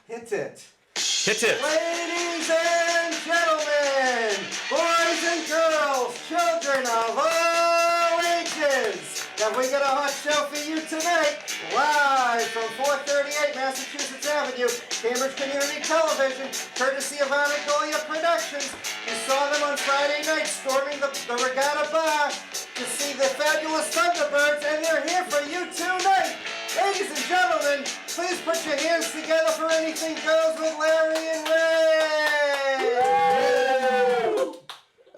Hit it. Hit it. Ladies and gentlemen, boys and girls, children of all ages, have we got a hot show for you tonight? Live from 438 Massachusetts Avenue, Cambridge Community Television, courtesy of Anagolia Productions. You saw them on Friday night storming the Regatta Bar to see the fabulous Thunderbirds, and they're here for you tonight. Ladies and gentlemen, please put your hands together for Anything Goes with Larry and Ray! Woo!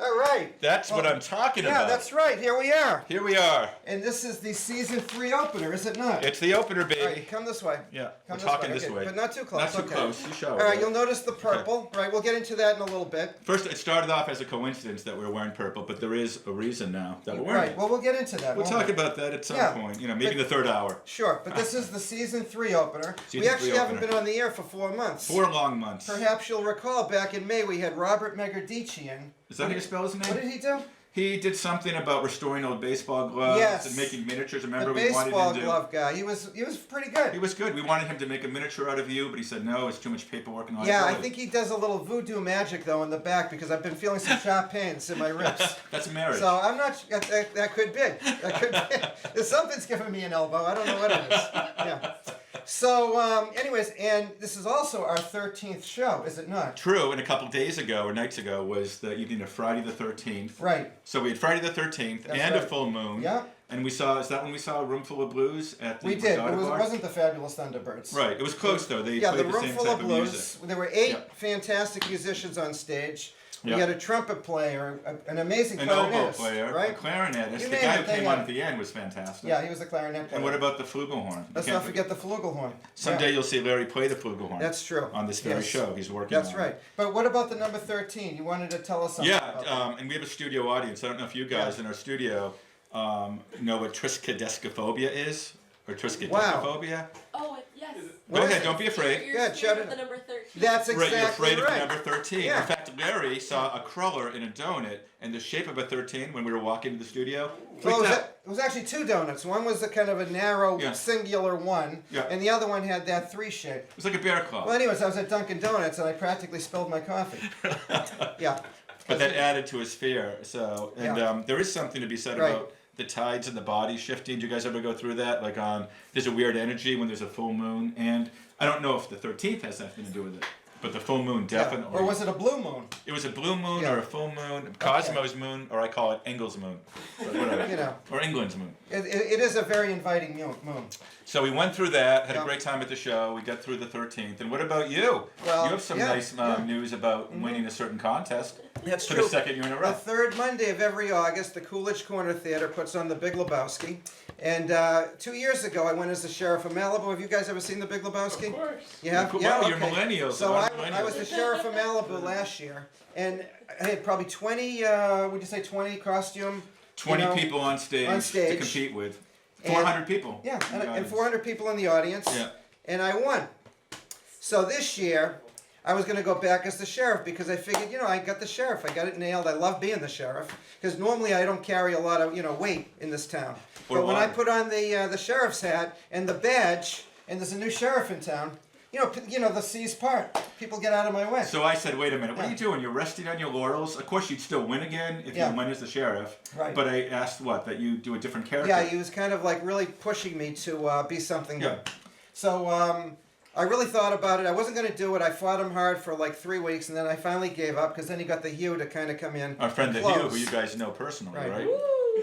All right. That's what I'm talking Yeah, about. that's right. Here we are. Here we are. And this is the season 3 opener, is it not? It's the opener, baby. All right, come this way. Yeah, Come we're talking this Okay, way. but not too close. Not too okay. close. You show. All right, you'll notice the purple. Right, we'll get into that in a little bit. First, it started off as a coincidence that we're wearing purple, but there is a reason now that we're wearing Right, it. well, we'll get into that. We'll won't talk we? about that at some Yeah. point. Maybe in the third hour. Sure, but this is the season 3 opener. Season We actually 3 haven't opener. been on the air for 4 months. 4 long months. Perhaps you'll recall back in May we had Robert Megardician. Is that how you spell his name? What did he do? He did something about restoring old baseball gloves Yes. and making miniatures. The Remember, we wanted baseball him to. glove guy. He was pretty good. He was good. We wanted him to make a miniature out of you, but he said no. It's too much paperwork and all. Yeah, I think he does a little voodoo magic though in the back because I've been feeling some sharp pains in my ribs. That's marriage. So I'm not. That could be. That could be. Something's giving me an elbow. I don't know what it is. Yeah. So, anyways, and this is also our 13th show, is it not? True, and a couple days ago or nights ago was the evening of Friday the 13th. Right. So we had Friday the 13th That's and a right. full moon. Yeah. And is that when we saw a Room Full of Blues at the We did. Regatta It Bar? wasn't the Fabulous Thunderbirds. Right, it was close though. They Yeah, the played the Room same Full type of of Blues. music. There were 8 Yeah. fantastic musicians on stage. We Yeah. had a trumpet player, an amazing An oboe clarinetist, player, right? a clarinetist. You The name guy it, who they came had on it. at the end was fantastic. Yeah, he was the clarinet player. And what about the flugelhorn? Let's You not can't forget the flugelhorn. Someday Yeah. you'll see Larry play the flugelhorn. That's true. On this very Yes. show he's working That's on. right. But what about the number 13? You wanted to tell us something about that. Yeah, and we have a studio audience. I don't know if you guys in our studio know what triskaidekaphobia is? Or triskaidekaphobia? Oh, yes. Go ahead, don't be afraid. You're Good, scared shout of it. the number 13. That's Right, exactly you're afraid of right. the number 13. Yeah. In fact, Larry saw a cruller in a donut in the shape of a 13 when we were walking to the studio. Well, Freaked out. it was actually 2 donuts. One was a kind of a narrow, Yeah. singular one, Yeah. and the other one had that 3 shape. It was like a bear claw. Well, anyways, I was at Dunkin' Donuts, and I practically spilled my coffee. Yeah. But that added to his fear. So, and Yeah. there is something to be said Right. about the tides in the body shifting. Do you guys ever go through that? Like, there's a weird energy when there's a full moon, and I don't know if the 13th has anything to do with it, but the full moon definitely. Or was it a blue moon? It was a blue moon Yeah. or a full moon, Cosmo's moon, or I call it Engel's moon, or whatever, You know. or England's moon. It is a very inviting moon. So we went through that, had Yeah. a great time at the show. We got through the 13th. And what about you? Well, you have some yeah, nice yeah. news about winning a certain contest That's for true. the second year in a The row. 3rd Monday of every August, the Coolidge Corner Theater puts on The Big Lebowski. And 2 years ago, I went as the sheriff of Malibu. Have you guys ever seen The Big Lebowski? Of course. You have? Well, Yeah, you're okay. millennials, So so I'm I was millennials. the sheriff of Malibu last year, and I had probably 20. Would you say 20 costume? 20 you know, people on stage, on to stage. compete with. And- 400 people. Yeah, in the and audience. 400 people in the audience. Yeah. And I won. So this year, I was going to go back as the sheriff because I figured, I got the sheriff. I got it nailed. I love being the sheriff because normally I don't carry a lot of, weight in this town. Or But when I water. put on the sheriff's hat and the badge, and there's a new sheriff in town, the C's part. People get out of my way. So I said, wait a minute, what are Yeah. you doing? You're resting on your laurels? Of course, you'd still win again if Yeah. you win as the sheriff. Right. But I asked that you do a different character. Yeah, he was kind of like really pushing me to be something good. So I really thought about it. I wasn't going to do it. I fought him hard for like 3 weeks, and then I finally gave up because then he got the Hugh to kind of come in. Our friend the close. Hugh, who you guys know personally, Right. right?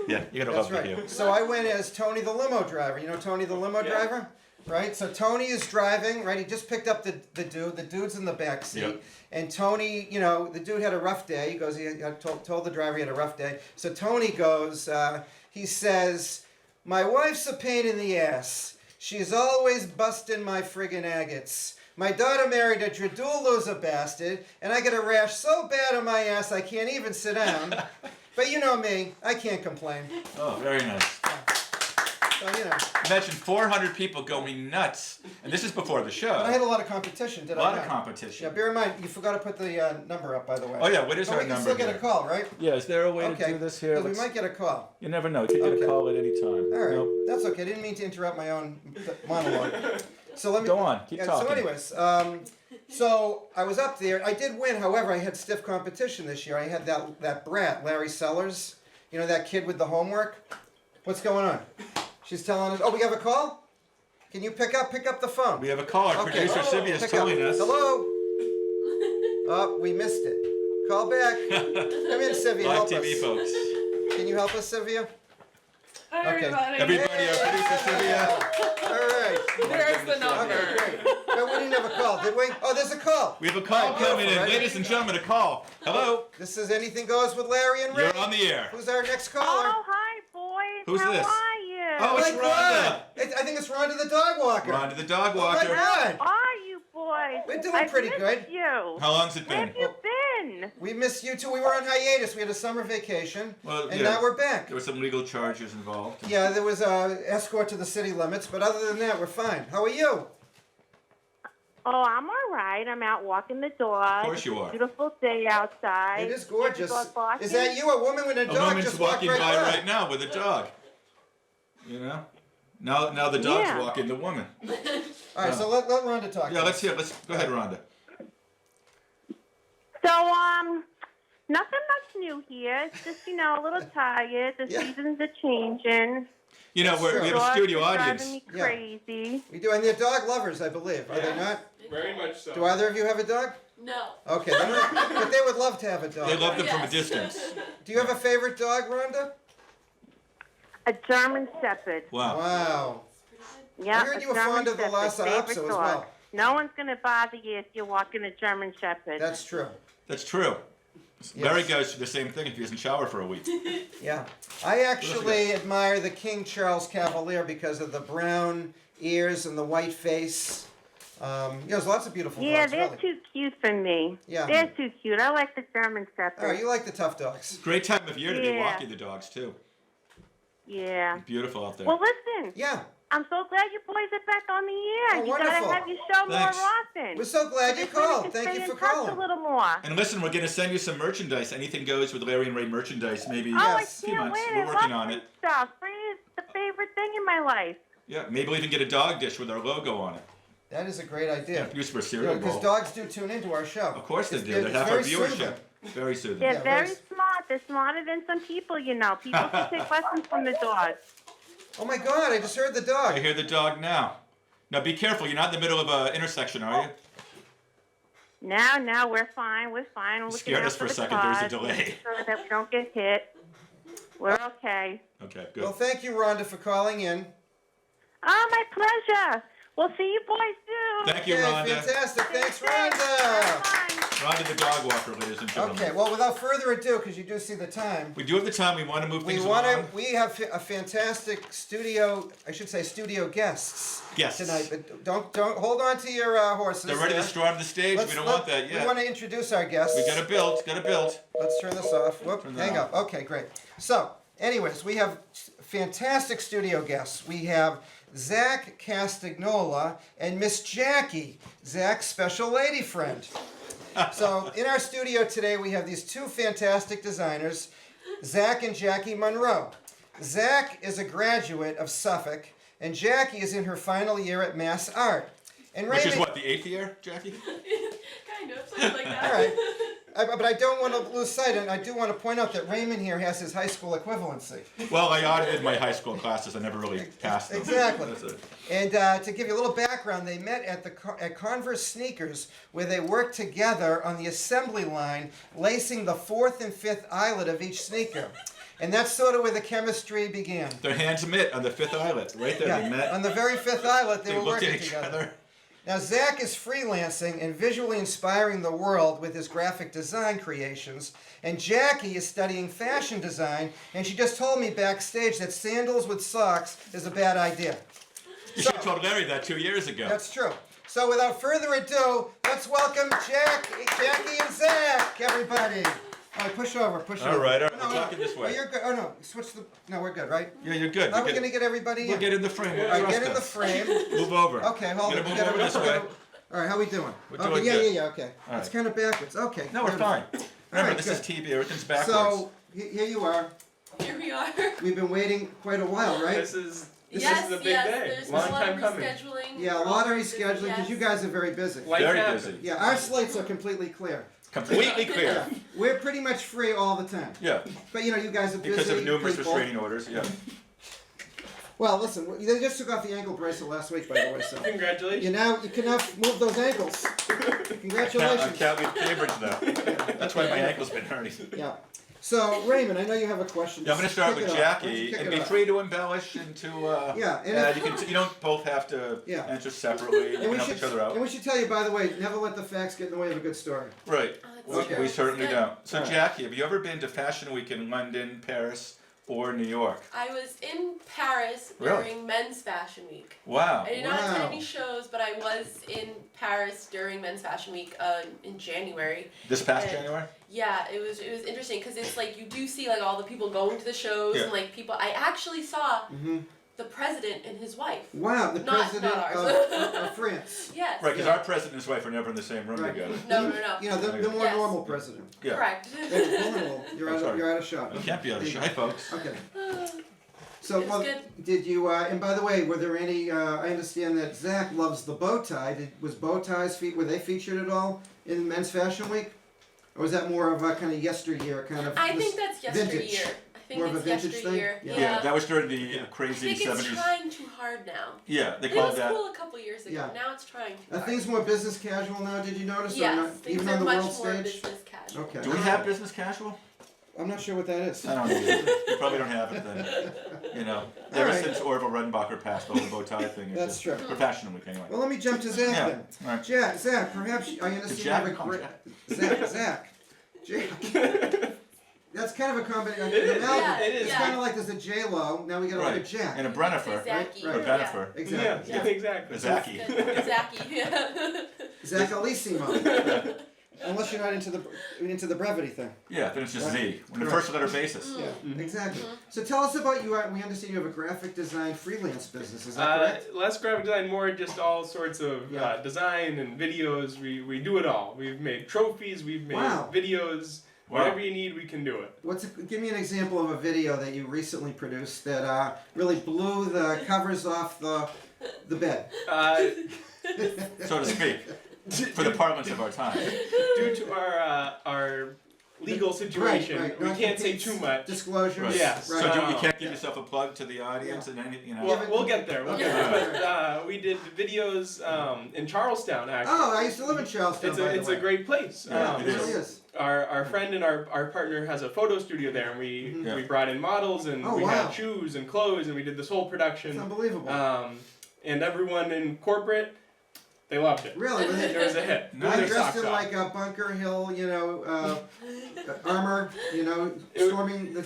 Yeah, you gotta That's love right. the Hugh. So I went as Tony the limo driver. You know Tony the limo driver? Right? So Tony is driving, right? He just picked up the dude. The dude's in the back seat. Yep. And Tony, the dude had a rough day. He goes, he told the driver he had a rough day. So Tony goes, he says, "My wife's a pain in the ass. She's always busting my friggin' agates. My daughter married a Dradul loser bastard, and I get a rash so bad on my ass I can't even sit down. But you know me, I can't complain." Oh, very nice. So, Imagine 400 people going nuts. And this is before the show. But I had a lot of competition, did A I lot not? of competition. Yeah, bear in mind, you forgot to put the number up, by the way. Oh, yeah, what is But our we can number still get a here? call, right? Yeah, is there a way Okay. to do this here? Because we might get a call. You never know. You could get Okay. a call at any time. All right, Nope. that's okay. I didn't mean to interrupt my own monologue. So let me Go on, keep So talking. anyways, so I was up there. I did win. However, I had stiff competition this year. I had that brat, Larry Sellers. You know that kid with the homework. What's going on? She's telling us. Oh, we have a call. Can you pick up the phone? We have a caller. Okay. Producer Sylvia is Pick telling up. us. Hello. Oh, we missed it. Call back. Come in, Sylvia. Live Help TV, us. folks. Can you help us, Sylvia? Hi, Okay. everybody. Everybody, our producer Sylvia. All right. There's the number. Okay, great. No, we didn't have a call, did we? Oh, there's a call. We have a call Oh, coming in. beautiful, right? Ladies and gentlemen, a call. Hello. This is Anything Goes with Larry and Ray. You're on the air. Who's our next caller? Oh, hi, boys. Who's How this? are you? Oh, it's my Rhonda. God. I think it's Rhonda the dog walker. Rhonda the dog Oh my walker. God. How are you, boys? We're doing I've pretty missed good. You. How long's it Where been? have you been? We missed you too. We were on hiatus. We had a summer vacation, Well, and yeah. now we're back. There were some legal charges involved. Yeah, there was a escort to the city limits, but other than that, we're fine. How are you? Oh, I'm all right. I'm out walking the dog. Of course you are. Beautiful day outside. It is Is gorgeous. the dog barking? Is that you? A woman with a A dog woman's just walked walking right by by. right now with a dog. You know? Now the dog's Yeah. walking the woman. All right, so let Rhonda talk. Yeah, to let's us. hear. Let's go ahead, Rhonda. So, nothing much new here. It's just, a little tired. The Yeah. seasons are changing. You know, we have a Dogs studio are audience. driving me Yeah. crazy. We do, and they're dog lovers, I believe. Are they not? Very much so. Do either of you have a dog? No. Okay, but they would love to have a dog. They love them from a Yes. distance. Do you have a favorite dog, Rhonda? A German Shepherd. Wow. Wow. Yeah, I heard you were German fond of the Shepherd, Lhasa favorite Apso as dog. well. No one's gonna bother you if you're walking a German Shepherd. That's true. That's true. Larry goes through the same thing if he doesn't shower for a week. Yeah. I actually admire the King Charles Cavalier because of the brown ears and the white face. There's lots of beautiful Yeah, dogs, they're really. too cute for me. Yeah. They're too cute. I like the German Shepherd. Oh, you like the tough dogs. Great time of year to be Yeah. walking the dogs too. Yeah. Beautiful out there. Well, listen. Yeah. I'm so glad you boys are back on the air. Oh, you wonderful. gotta have your show Thanks. more often. We're so glad you Just wanted called. to Thank stay you in for touch calling. a little more. And listen, we're gonna send you some merchandise. Anything goes with Larry and Ray merchandise. Maybe Oh, I Yes. few can't months. wait. We're I working love on this it. stuff. Free is the favorite thing in my life. Yeah, maybe we'll even get a dog dish with our logo on it. That is a great idea. Used for a cereal Because bowl. dogs do tune into our show. Of course they It's- do. They it's have our very viewership. soothing. Very soothing. They're Yeah, very very- smart. They're smarter than some people, People should take lessons from the dogs. Oh my God! I just heard the I dog. hear the dog now. Now be careful. You're not in the middle of an intersection, are you? No, we're fine. We're fine. We're looking Scared out us for a the second. There's a cars, delay. making sure that we don't get hit. We're okay. Okay, good. Well, thank you, Rhonda, for calling in. Oh, my pleasure. We'll see you boys soon. Thank you, Okay, Rhonda. fantastic. Thanks, Stay safe. Rhonda. Bye. Rhonda the dog walker, ladies and gentlemen. Okay, well, without further ado, because you do see the time, We do have the time. We want to move we things want along. to. We have a fantastic studio. I should say studio guests Yes. tonight. But don't hold on to your horses. They're ready there. to storm the stage. We don't want that We yet. want to introduce our guests. We got to build. Got to build. Let's turn this off. Whoop, Turn that hang off. up. Okay, great. So, anyways, we have fantastic studio guests. We have Zach Castagnola and Miss Jackie, Zach's special lady friend. So, in our studio today, we have these two fantastic designers, Zach and Jackie Monroe. Zach is a graduate of Suffolk, and Jackie is in her final year at Mass Art. And Which is Raymond- what, the 8th year, Jackie? Kind of, something like that. All right. But I don't want to lose sight, and I do want to point out that Raymond here has his high school equivalency. Well, I audited my high school classes. I never really passed them. Exactly. That's it. And to give you a little background, they met at Converse Sneakers, where they worked together on the assembly line, lacing the 4th and 5th eyelet of each sneaker. And that's sort of where the chemistry began. Their hands met on the 5th eyelet. Right there, they met. On the very 5th eyelet, they They were looked working at each together. other. Now, Zach is freelancing and visually inspiring the world with his graphic design creations, and Jackie is studying fashion design, and she just told me backstage that sandals with socks is a bad idea. You should have told Larry that 2 years ago. That's true. So, without further ado, let's welcome Jackie and Zach, everybody. All right, push over. All right, No, we're talking this Oh, way. you're good. Oh, no, switch the. No, we're good, right? Yeah, you're good. How are we We'll going to get everybody in? We'll get in the frame. All right, Trust get in the us. frame. Move over. Okay, hold We're on. gonna We move over this way. All right, how we doing? We're Okay, doing yeah, good. yeah, okay. All It's right. kind of backwards. Okay. No, we're beautiful. fine. Remember, right, this good. is TV. Everything's backwards. So, here you are. Here we are. We've been waiting quite a while, right? This is This is a big day. There's Long a lot time of coming. rescheduling. Yeah, a lot of rescheduling because you guys are very busy. Life Very happens. busy. Yeah, our slates are completely clear. Completely Yeah, clear. we're pretty much free all the time. Yeah, But you know, you guys are busy because of numerous people. restraining orders. Yeah. Well, listen, they just took off the ankle bracelet last week, by the way, so Congratulations. you can now move those ankles. I Congratulations. can't leave Cambridge now. That's why my ankle's been hurting. Yeah. So Raymond, I know you have a question. Yeah, I'm going to start Kick with it off. Why don't you Jackie, kick and it be off? free to embellish and to. Yeah, and add. You don't both have to Yeah. answer separately. You And can we help should each other out. and we should tell you, by the way, never let the facts get in the way of a good story. Right. Oh, that's Okay. We good. certainly Good. don't. So Alright. Jackie, have you ever been to Fashion Week in London, Paris, or New York? I was in Paris Really? during Men's Fashion Week. Wow. I did not attend Wow. any shows, but I was in Paris during Men's Fashion Week in January. This past Uh, January? Yeah, it was interesting because it's like you do see like all the people going to the shows Yeah. and like people. I actually saw Mm-hmm. the president and his wife. Wow, the Not president ours. of France. Yes. Right, because Yeah. our president and his wife are never in the same room Right. together. No. You know, the more Yes. normal president. Yeah. Correct. Hey, normal. You're I'm out sorry. of shot. You can't be out of shy, folks. Okay. So, It's well, good. did you? And by the way, were there any? I understand that Zach loves the bow tie. Was bow ties were they featured at all in Men's Fashion Week, or was that more of a kind of yesteryear kind of? I think that's vintage. yesteryear. I think More of a it's vintage thing? yesteryear. Yeah. Yeah, that was during the Yeah. I crazy think it's 70s. trying too hard now. Yeah, they It called was that. cool a couple years ago. Yeah. Now it's trying too Are hard. things more business casual now? Did you notice? Or Yes, not, things even are on the much world more stage? business casual. Okay. Do we have business casual? I'm not sure what that is. I don't either. We probably don't have it then. You know, ever Alright. since Orville Redenbacher passed the whole bow tie thing. it's That's just- true. For Fashion Week, anyway. Well, let me jump to Zach Yeah. then. Alright. Zach, perhaps I understand Did you have Jack a call great. Jack? Zach. That's kind of a combination. It is. Yeah, It is. It's yeah. kind of like there's a J Lo. Now we got like a Right. Jack. And a Brennifer. Zachy. Right, Or right. Bennifer. Exactly. Yeah, exactly. A Zachy. Good. Zachy. Yeah. Zachalissimo. Unless you're not into the brevity thing. Yeah, then it's just Right. Z. On the Right. first letter basis. Yeah, Mhm. exactly. So tell us about you. We understand you have a graphic design freelance business. Is that correct? Less graphic design, more just all sorts of Yeah. design and videos. We do it all. We've made trophies, we've made Wow. videos. Wow. Whatever you need, we can do it. Give me an example of a video that you recently produced that really blew the covers off the bed. Uh, So to speak. For the parlance of our time. due to our legal situation, Right, we can't say non-competes, too much. Disclosures. Right. Yes. Right. So you Oh. can't give yourself a plug to the audience and any, you know. Well, we'll get there. We'll get Okay. there. But we did videos in Charlestown. Actually, Oh, I used to live in Charlestown. it's by a the way. great place. Yeah, It it really is. is. Our friend and our partner has a photo studio there, and Mhm. Yeah. we brought in models and Oh, we wow. had shoes and clothes, and we did this whole It's production. unbelievable. And everyone in corporate, they loved it. Really? It was a hit. Nice. I Their dressed socks in off. like a Bunker Hill, armor, It- storming the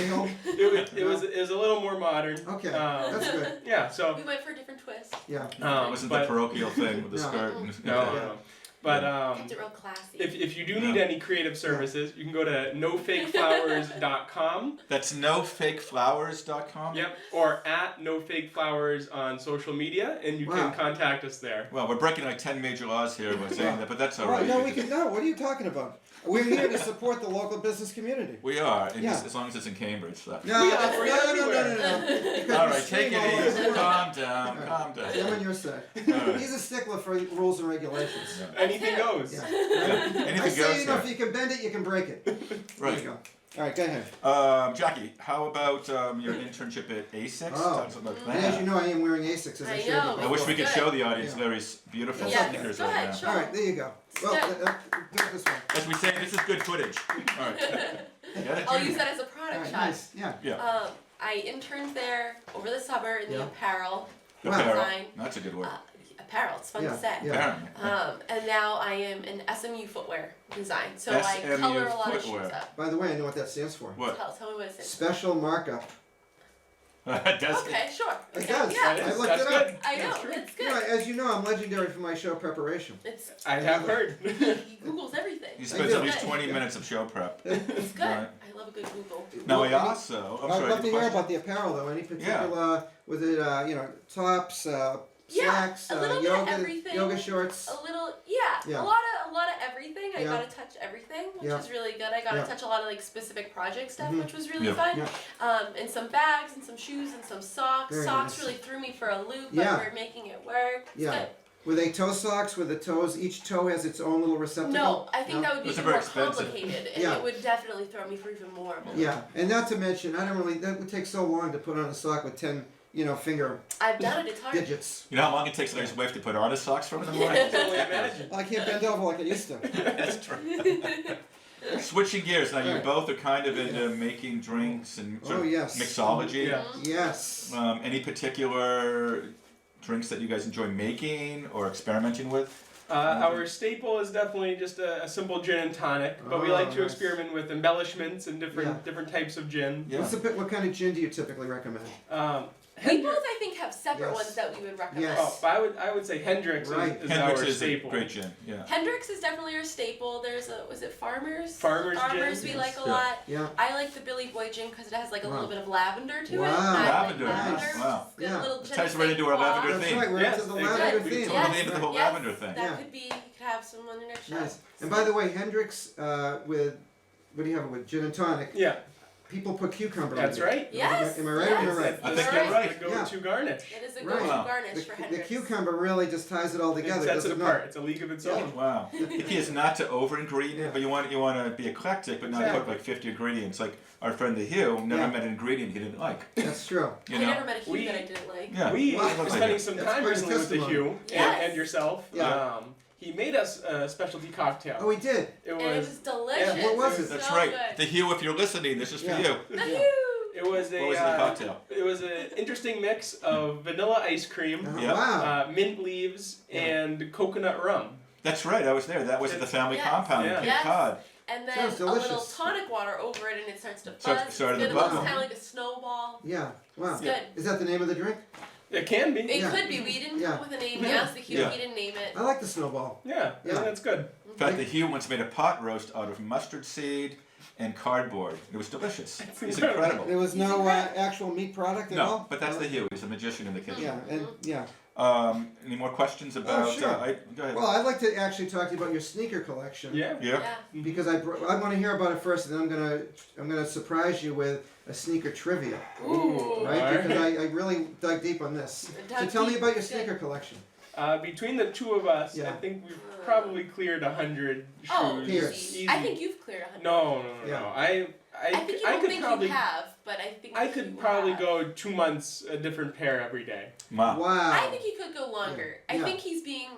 hill. It was a little more modern. Okay, Um, that's good. Yeah. So. We went for a different twist. Yeah. It wasn't but, the parochial thing with the No. skirt. And, No, Yeah. no. But Kept it real classy. if you do need Yeah. any creative services, you can go to nofakeflowers.com. That's nofakeflowers.com? Yep. Or at nofakeflowers on social media, and you Wow. can contact us there. Well, we're breaking like 10 major laws here by saying that, but that's all Oh, right. no, we can. No, what are you talking about? We're here to support the local business community. We are, and Yeah. as long as it's in Cambridge. So. No, We no, operate everywhere. Because All we right, stream take it all over easy. the world. Calm down, All right. calm down. I'm on your side. All right. He's a stickler for rules and regulations. Yeah. Anything goes. Yeah. Anything I say, goes if here. you can bend it, you can break it. There Right. you go. All right, go ahead. Jackie, how about your internship at ASICS? Oh. Tell us about And as you that. know, I am wearing Asics, as I I shared know. with I wish we before. could show the audience Yeah. Larry's beautiful Yes. sneakers Go right ahead, now. show. All right, there you go. Well, do it this way. As we say, this is good footage. All right. Got it, I'll Judy? use that as a All product right, shot. nice. Yeah. Yeah. I interned there over the summer in the Yeah. apparel. Wow. Apparel. Design. That's a good word. Apparel, it's fun Yeah, to say. yeah. Apparently. And now I am in SMU footwear design. So I SMU color a lot footwear. of shoes up. By the way, I know what that stands for. What? Tell me what it says. Special markup. That's Okay, sure. It Okay, does. Yeah. That I is- looked that's it up. good. I know, That's true. it's You know, good. as you know, I'm legendary for my show preparation. It's I have heard. he Googles everything. He It's spends do. at least good. 20 minutes of show prep. Good. Right. I love a good Google. Now, Well, we also. I'm I'd sorry. love to good hear question. about the apparel, though. Any particular, was it, tops, Yeah, slacks, a little bit of yoga everything. shorts? A little, Yeah. a lot of everything. everything. I Yeah. got to touch everything, which Yeah. was really good. I got to Yeah. touch a lot of like specific project stuff, Mhm. which was really Yeah. fun. Yeah. And some bags and some shoes and some socks. Very Socks nice. really threw me for a loop, Yeah. but we're making it work. It's Yeah. good. Were they toe socks? Were the toes, each toe has its own little receptacle? No, I think No? that would be Those are even more very expensive. complicated, and Yeah. it would definitely throw me for even more. Yeah, and not to mention, I don't really, that would take so long to put on a sock with 10, finger I've done it. It's hard. digits. You know how long it takes Larry's wife to put on his socks for him in the morning? I can only imagine. Well, I can't bend over like I used to. That's true. Switching gears, now you Right. both are kind of into making drinks and sort Oh, of yes. mixology. Yeah. Yes. Any particular drinks that you guys enjoy making or experimenting with? Our staple is definitely just a simple gin and tonic, but we Oh, like to nice. experiment with embellishments and different Yeah. different types of gin. Yeah. What kind of gin do you typically recommend? We both, I think, have separate Yes. ones that we would recommend. Yes. Oh, but I would say Hendrix Right. is Hendrix our is staple. a great gin. Yeah. Hendrix is definitely our staple. There's was it Farmers? Farmers Farmers gin, we yes. like a Yeah. lot. Yeah. I like the Billy Boy gin because it has like a Wow. little bit of lavender to it. Wow. I like Lavender, lavender. wow. It's good, Yeah. little This gin ties right into our flavor. lavender That's theme. right, we're Yes, into the exactly. lavender We theme. totally Yes. into the whole Yes. lavender thing. That Yeah. could be. You could have some on your next shot. Nice. And by the way, Hendrix with, what do you have it with? Gin and tonic. Yeah, People put cucumber that's in it. right. Yes. Am I right or am I yes. right? I You're think you're right. The go-to garnish. It is a Right. go-to Wow. garnish for The Hendrix. cucumber really just ties it all together. It sets does it not? apart. It's a league of its own. Wow. The key is not to over ingredient, but you want to be eclectic, but not Exactly. put like 50 ingredients. Like our friend the Hugh never Yeah. met an ingredient he didn't like. That's true. You I know? never met a Hugh We- that I didn't like. Yeah. We Wow. are spending some That's time quite a recently with the testimony. Hugh Yes. and yourself. Yeah. He made us a specialty cocktail. Oh, we did. It And it was was delicious. Yeah, what was it? That's so right. Good. The Hugh, if you're listening, this is for Yeah. you. The Yeah. Hugh. it was a What was in the cocktail? it was an interesting mix of vanilla ice cream, Uh-huh. Yeah. Wow. mint leaves, Yeah. and coconut rum. That's right. I was there. That was at the family Yes. compound in Yeah. Cape Yes. Cod. And then Sounds a little delicious. tonic water over it, and it starts to buzz. Started It's to good. It bubble. looks kind of like a snowball. Yeah. Wow. It's good. Is that the name of the drink? It can be. It Yeah. could be. We didn't Yeah. come up with a name. Yeah. We asked the Hugh. Yeah. He didn't name it. I like the snowball. Yeah, Yeah. that's good. In fact, the Hugh once made a pot roast out of mustard seed and cardboard. It was delicious. It's incredible. incredible. There was He's no incredible. actual meat product at all? No, but that's the Hugh. He's a magician in the kitchen. Yeah, and yeah. Any more questions about? sure. Go ahead. Well, I'd like to actually talk to you about your sneaker collection. Yeah. yeah. Yeah. Because I want to hear about it first, and then I'm gonna surprise you with a sneaker trivia, Ooh. right? Alright. Because I really dug deep on this. So Dug tell me deep. about your Good. sneaker collection. Between the two of us, Yeah. I think we've probably cleared 100 shoes. Oh, Pairs. easy. I think you've cleared 100. No. Yeah. I think you I don't could think probably you have, but I think I you could probably have. go 2 months a different pair every day. Wow. Wow. I think he could go longer. Yeah. I Yeah. think he's being.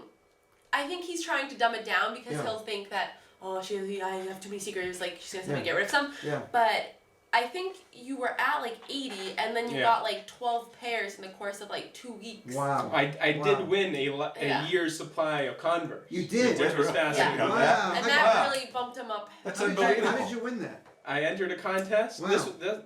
I think he's trying to dumb it down because Yeah. he'll think that I have too many secrets. Like she's gonna have Yeah. to get rid of some. Yeah. But I think you were at like 80, and then you Yeah. got like 12 pairs in the course of like 2 weeks. Wow. I Wow. did win a Yeah. year's supply of Converse. You did. Which was really? fascinating. Yeah. Wow. And How- that Wow. really bumped him up. That's How unbelievable. did you win that? I entered a contest. Wow.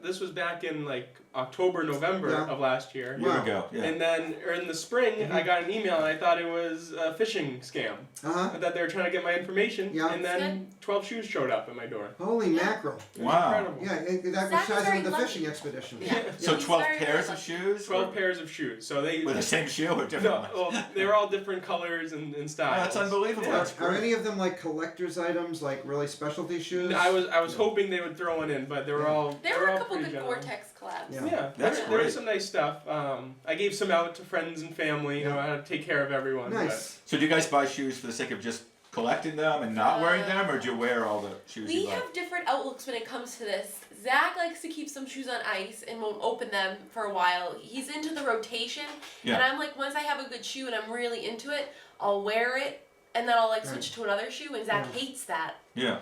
This was back in like October, November Yeah. of last year. A year Wow. ago. Yeah. And then in the spring, Mhm. I got an email and I thought it was a phishing scam. Uh huh. I thought they were trying to get my information. Yeah. And then 12 shoes showed up at my door. Holy Yeah. mackerel. It was Wow. incredible. Yeah, that Zach was is ties very into the lucky. fishing expedition. Yeah. So He's 12 very, pairs very of shoes? 12 Or pairs of shoes. So they with the same shoe or different no, ones? well, they were all different colors and Oh, styles. that's unbelievable. Yeah. That's Are great. any of them like collector's items, like really specialty shoes? I was hoping they would throw one in, but they were Yeah. all There they were a all couple pretty good general. Gore-Tex collabs. Yeah. Yeah, That's there was great. some nice stuff. I gave some out to friends and family. You know, how to take care of everyone. Nice. So do you guys buy shoes for the sake of just collecting them and not wearing them, or do you wear all the shoes We you buy? have different outlooks when it comes to this. Zach likes to keep some shoes on ice and won't open them for a while. He's into the rotation, Yeah. and I'm like, once I have a good shoe and I'm really into it, I'll wear it, and then I'll like Right. switch to another shoe. And Zach Yeah. hates that. Yeah.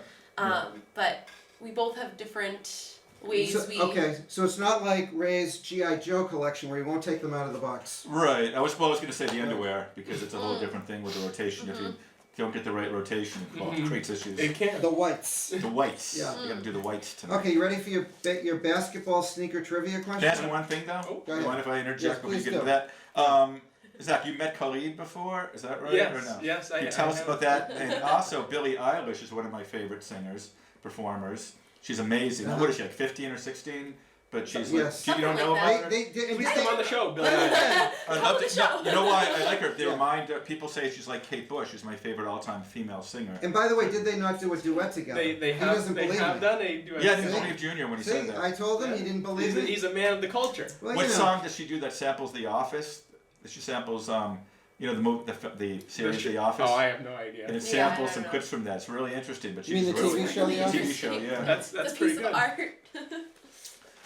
But we both have different ways So, we. okay, so it's not like Ray's G.I. Joe collection where you won't take them out of the box. Right. I was going to say the underwear because it's a whole different thing with the rotation. If you don't get the right rotation, it Mhm. creates issues. It can. The whites. The whites. Yeah. You got to do the whites tonight. Okay, you ready for your basketball sneaker trivia Can I question? ask one thing though? Oh, Go You ahead. mind if I interject Yes, before you please get do. into that? Zach, you met Khalid before, is that right? Yes, Or no? yes, Can you I tell us have. about that? And also, Billie Eilish is one of my favorite singers, performers. She's amazing. Uh-huh. What is she, like 15 or 16? but she's Yes. like, you don't Something know like about her? They Please come on the show, Billy. Eilish. I'd love to. show. You know why I like her? They Yeah. remind people say she's like Kate Bush. She's my favorite all-time female singer. And by the way, did they not do a duet together? They He have doesn't they believe have me. done a duet. Yeah, I didn't See? believe Junior when he See, said that. I told him Yeah. he didn't believe me. He's a man of the culture. Well, What you know. song does she do that samples The Office? She samples the series The Office. Oh, I have no idea. And it Yeah, I samples don't some know. clips from that. It's really interesting. But You mean she's the really TV show, The TV Office? show, yeah. That's It's a pretty piece good. of art.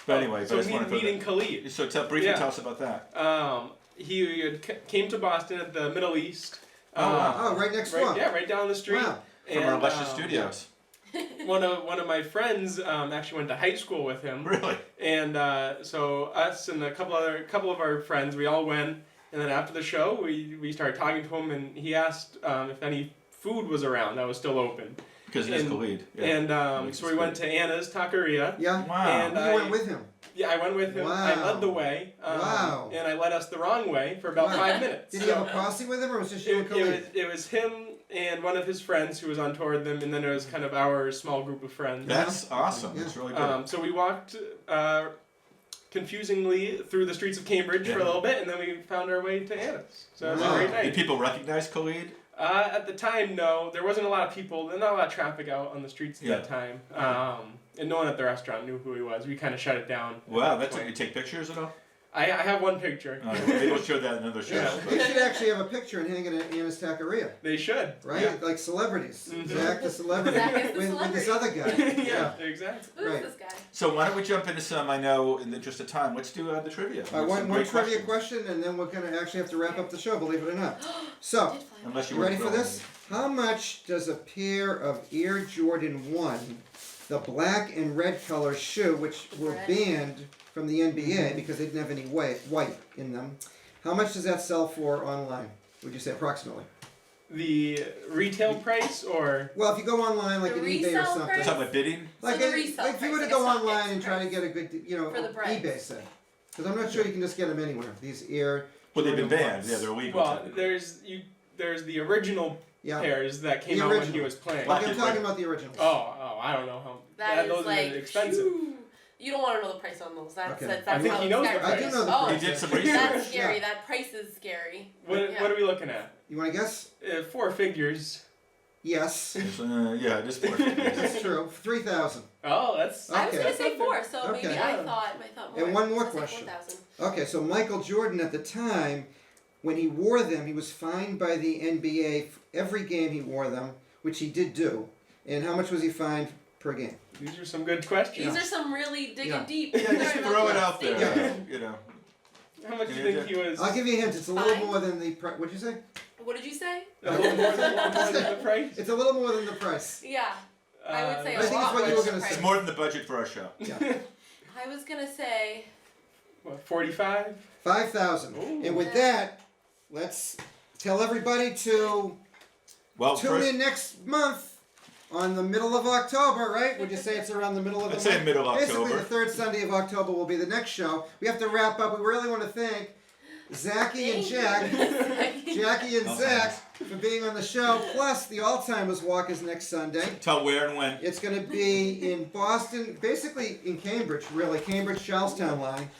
But anyway, So but I just want to meeting Khalid. So briefly Yeah. tell us about that. He came to Boston at the Middle East. Oh, wow. Oh, right next door. Right down the street. Wow. From our luscious studios. One of my friends actually went to high school with him. Really? And so us and a couple of our friends, we all went. And then after the show, we started talking to him, and he asked if any food was around that was still open. Because it is Khalid. Yeah. And so we went to Anna's Taqueria. Yeah. Wow. And You went with him. Yeah, I went with him. I Wow. led the way. Wow. And I led us the wrong way for about Wow. 5 minutes. Did he have a posse with him, or was it just you and Khalid? It was him and one of his friends who was on tour with them, and then it was kind of our small group of friends. That's awesome. Yeah. That's really good. So we walked confusingly through the streets of Cambridge for a little bit, and then we found our way to Anna's. So it was a Wow. great Did night. people recognize Khalid? At the time, no. There wasn't a lot of people. There's not a lot of traffic out on the streets at that time. And no one at the restaurant knew who he was. We kind of shut it down. Wow, that's it. You take pictures at all? I have one picture. Maybe we'll show that in another show. Yeah. They should actually have a picture and hang it at Anna's Taqueria, They should. right? Yeah. Like celebrities. Mhm. Zach the celebrity Zach is the with this other guy. Yeah, exactly. Who's Right. this guy? So why don't we jump into some, I know, in the interest of time, let's do the trivia. All right, one Some great trivia questions. question, and then we're going to actually have to wrap up the show, believe it or not. So, Did fly. Unless you you were ready for throwing this? How much does a pair of Air Jordan 1, the black and red color shoe, which were Red. banned from the NBA because they didn't have any white in them, how much does that sell for online? Would you say approximately? The retail price, or Well, if you go online, like The an eBay or resale something. price? Talking about bidding? Like, the a- resale like if you were to price, go like a online StockX and try to price. get a good, For the price. eBay say. Because I'm not sure you can just get them anywhere. These Air Well, they've been Jordan banned. ones. Yeah, they're illegal. well, technically. there's the original Yeah. pairs that came The out when original. he was playing. Black Okay, I'm and talking white. about the originals. Oh, I don't know how. That those is are like expensive. phew. You don't want to know the price on those. That's Okay. that's, I that's think how he knows scary. the I do know the Oh, He price. did some that's research. scary. Yeah. That price is scary. What Yeah. are we looking at? You want to guess? 4 figures. Yes. Yeah, just for That's true. 3,000. Oh, that's. I was Okay. gonna say 4, so Okay. maybe I thought more. And one more I was gonna say question. 4,000. Okay, so Michael Jordan at the time, when he wore them, he was fined by the NBA every game he wore them, which he did do. And how much was he fined per game? These are some good questions. These are some really digging Yeah. deep. Yeah, just throw it out there. Yeah. You know. How much do you Yeah, think he was? I'll give you a hint. It's a little Fine. more than the price. What'd you say? What did you say? A little more than the price. It's a little more than the price. Yeah, I would say I a think lot it's what more you were than gonna the say. It's more than the budget for our show. Yeah. I was gonna say 45. 5,000. Ooh. And with that, let's tell everybody to Well, tune first, in next month on the middle of October, right? Would you say it's around the middle of the I'd month? say middle of Basically, October. the third Sunday of October will be the next show. We have to wrap up. We really want to thank Zachy and Jack, Jackie and Oh, Zach, for being on the show. Plus, the Alzheimer's Walk is next Sunday. tell where and when. It's going to be in Boston, basically in Cambridge, really, Cambridge Charlestown line.